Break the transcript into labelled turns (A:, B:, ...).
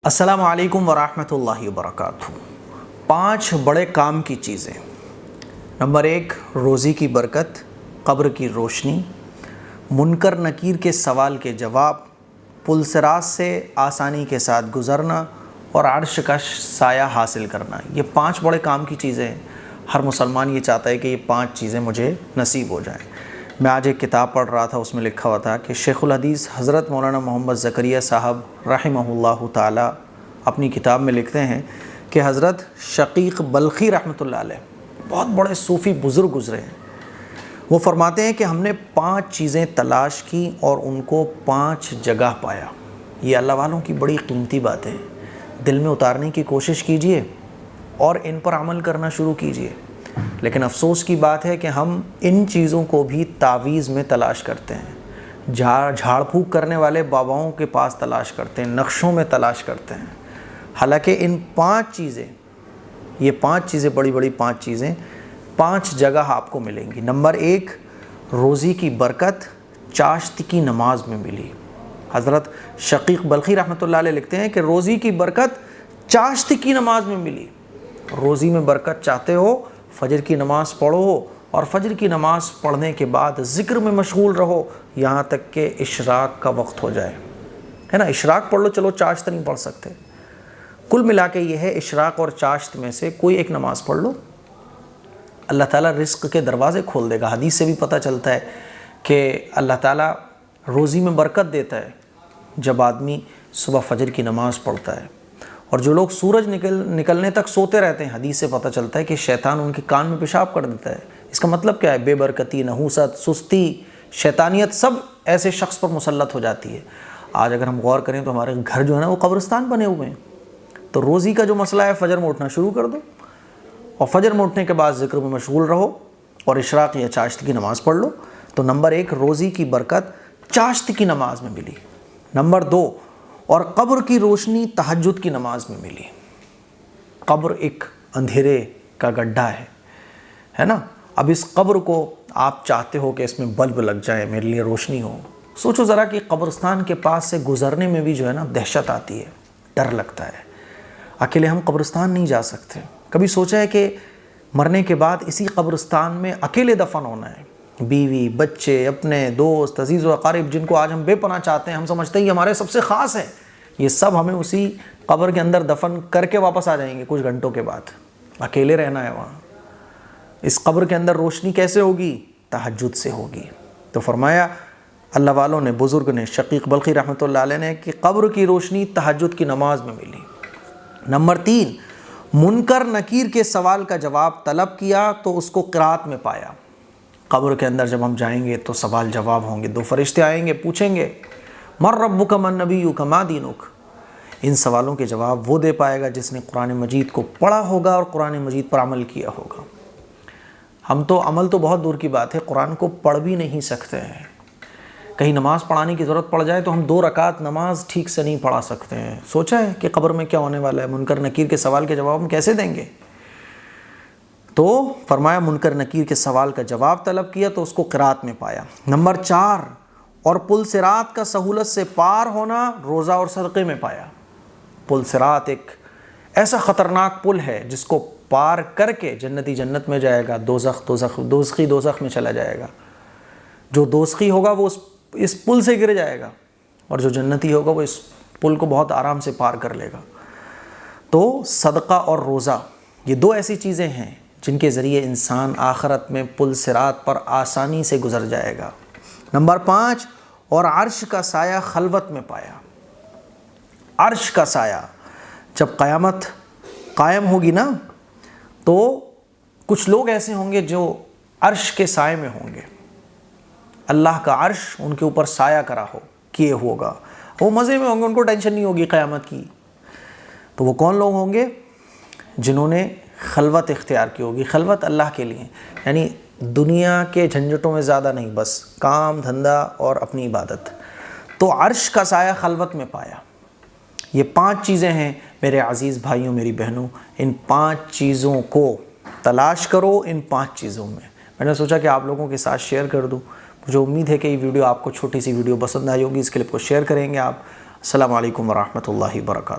A: السلام علیکم ورحمۃ اللہ وبرکاتہ۔ 5 بڑے کام کی چیزیں۔ نمبر 1، روزی کی برکت، قبر کی روشنی، منکر نکیر کے سوال کے جواب، پل صراط سے آسانی کے ساتھ گزرنا اور عرش کا سایہ حاصل کرنا۔ یہ 5 بڑے کام کی چیزیں ہیں۔ ہر مسلمان یہ چاہتا ہے کہ یہ 5 چیزیں مجھے نصیب ہو جائیں۔ میں آج ایک کتاب پڑھ رہا تھا، اس میں لکھا ہوا تھا کہ شیخ الحدیث حضرت مولانا محمد زکریا صاحب رحمہ اللہ تعالی اپنی کتاب میں لکھتے ہیں کہ حضرت شقیق بلخی رحمۃ اللہ علیہ بہت بڑے صوفی بزرگ گزرے ہیں۔ وہ فرماتے ہیں کہ ہم نے 5 چیزیں تلاش کی اور ان کو 5 جگہ پایا۔ یہ اللہ والوں کی بڑی قیمتی بات ہے، دل میں اتارنے کی کوشش کیجئے اور ان پر عمل کرنا شروع کیجئے۔ لیکن افسوس کی بات ہے کہ ہم ان چیزوں کو بھی تعویذ میں تلاش کرتے ہیں، جھاڑ پھونک کرنے والے باباؤں کے پاس تلاش کرتے ہیں، نقشوں میں تلاش کرتے ہیں۔ حالانکہ ان 5 چیزیں، یہ 5 چیزیں بڑی بڑی 5 چیزیں 5 جگہ آپ کو ملیں گی۔ نمبر 1، روزی کی برکت چاشت کی نماز میں ملی۔ حضرت شقیق بلخی رحمۃ اللہ علیہ لکھتے ہیں کہ روزی کی برکت چاشت کی نماز میں ملی۔ روزی میں برکت چاہتے ہو، فجر کی نماز پڑھو اور فجر کی نماز پڑھنے کے بعد ذکر میں مشغول رہو یہاں تک کہ اشراق کا وقت ہو جائے، ہے نا۔ اشراق پڑھ لو، چلو چاشت نہیں پڑھ سکتے۔ کل ملا کے یہ ہے، اشراق اور چاشت میں سے کوئی ایک نماز پڑھ لو، اللہ تعالیٰ رزق کے دروازے کھول دے گا۔ حدیث سے بھی پتہ چلتا ہے کہ اللہ تعالیٰ روزی میں برکت دیتا ہے جب آدمی صبح فجر کی نماز پڑھتا ہے۔ اور جو لوگ سورج نکلنے تک سوتے رہتے ہیں، حدیث سے پتہ چلتا ہے کہ شیطان ان کے کان میں پیشاب کر دیتا ہے۔ اس کا مطلب کیا ہے؟ بے برکتی، نحوست، سستی، شیطانیت سب ایسے شخص پر مسلط ہو جاتی ہے۔ آج اگر ہم غور کریں تو ہمارے گھر جو ہے نا وہ قبرستان بنے ہوئے ہیں۔ تو روزی کا جو مسئلہ ہے، فجر میں اٹھنا شروع کر دو اور فجر میں اٹھنے کے بعد ذکر میں مشغول رہو اور اشراق یا چاشت کی نماز پڑھ لو۔ تو نمبر 1، روزی کی برکت چاشت کی نماز میں ملی۔ نمبر 2، اور قبر کی روشنی تہجد کی نماز میں ملی۔ قبر ایک اندھیرے کا گڈھا ہے نا۔ اب اس قبر کو آپ چاہتے ہو کہ اس میں بلب لگ جائے، میرے لیے روشنی ہو۔ سوچو ذرا کہ قبرستان کے پاس سے گزرنے میں بھی جو ہے نا دہشت آتی ہے، ڈر لگتا ہے۔ اکیلے ہم قبرستان نہیں جا سکتے۔ کبھی سوچا ہے کہ مرنے کے بعد اسی قبرستان میں اکیلے دفن ہونا ہے؟ بیوی، بچے، اپنے دوست، عزیز و اقارب جن کو آج ہم بے پناہ چاہتے ہیں، ہم سمجھتے ہیں یہ ہمارے سب سے خاص ہیں، یہ سب ہمیں اسی قبر کے اندر دفن کر کے واپس آ جائیں گے کچھ گھنٹوں کے بعد۔ اکیلے رہنا ہے وہاں۔ اس قبر کے اندر روشنی کیسے ہوگی؟ تہجد سے ہوگی۔ تو فرمایا اللہ والوں نے، بزرگ نے، شقیق بلخی رحمۃ اللہ علیہ نے، کہ قبر کی روشنی تہجد کی نماز میں ملی۔ نمبر 3، منکر نکیر کے سوال کا جواب طلب کیا تو اس کو قرات میں پایا۔ قبر کے اندر جب ہم جائیں گے تو سوال جواب ہوں گے، 2 فرشتے آئیں گے، پوچھیں گے من ربک من نبیک ما دینک۔ ان سوالوں کے جواب وہ دے پائے گا جس نے قرآن مجید کو پڑھا ہوگا اور قرآن مجید پر عمل کیا ہوگا۔ ہم تو عمل تو بہت دور کی بات ہے، قرآن کو پڑھ بھی نہیں سکتے ہیں۔ کہیں نماز پڑھانے کی ضرورت پڑ جائے تو ہم 2 رکعت نماز ٹھیک سے نہیں پڑھا سکتے ہیں۔ سوچا ہے کہ قبر میں کیا ہونے والا ہے؟ منکر نکیر کے سوال کے جواب ہم کیسے دیں گے؟ تو فرمایا منکر نکیر کے سوال کا جواب طلب کیا تو اس کو قرات میں پایا۔ نمبر 4، اور پل صراط کا سہولت سے پار ہونا روزہ اور صدقے میں پایا۔ پل صراط ایک ایسا خطرناک پل ہے جس کو پار کر کے جنتی جنت میں جائے گا، دوزخی دوزخ میں چلا جائے گا۔ جو دوزخی ہوگا وہ اس پل سے گر جائے گا اور جو جنتی ہوگا وہ اس پل کو بہت آرام سے پار کر لے گا۔ تو صدقہ اور روزہ یہ 2 ایسی چیزیں ہیں جن کے ذریعے انسان آخرت میں پل صراط پر آسانی سے گزر جائے گا۔ نمبر 5، اور عرش کا سایہ خلوت میں پایا۔ عرش کا سایہ جب قیامت قائم ہوگی نا تو کچھ لوگ ایسے ہوں گے جو عرش کے سائے میں ہوں گے، اللہ کا عرش ان کے اوپر سایہ کرا کیے ہوگا، وہ مزے میں ہوں گے، ان کو ٹینشن نہیں ہوگی قیامت کی۔ تو وہ کون لوگ ہوں گے؟ جنہوں نے خلوت اختیار کی ہوگی۔ خلوت اللہ کے لیے، یعنی دنیا کے جھنجھٹوں میں زیادہ نہیں، بس کام دھندا اور اپنی عبادت۔ تو عرش کا سایہ خلوت میں پایا۔ یہ 5 چیزیں ہیں میرے عزیز بھائیوں، میری بہنوں، ان 5 چیزوں کو تلاش کرو۔ ان 5 چیزوں میں نے سوچا کہ آپ لوگوں کے ساتھ شیئر کر دوں۔ مجھے امید ہے کہ یہ ویڈیو آپ کو، چھوٹی سی ویڈیو پسند آئی ہوگی، اس کلپ کو شیئر کریں گے آپ۔ السلام علیکم ورحمۃ اللہ وبرکاتہ۔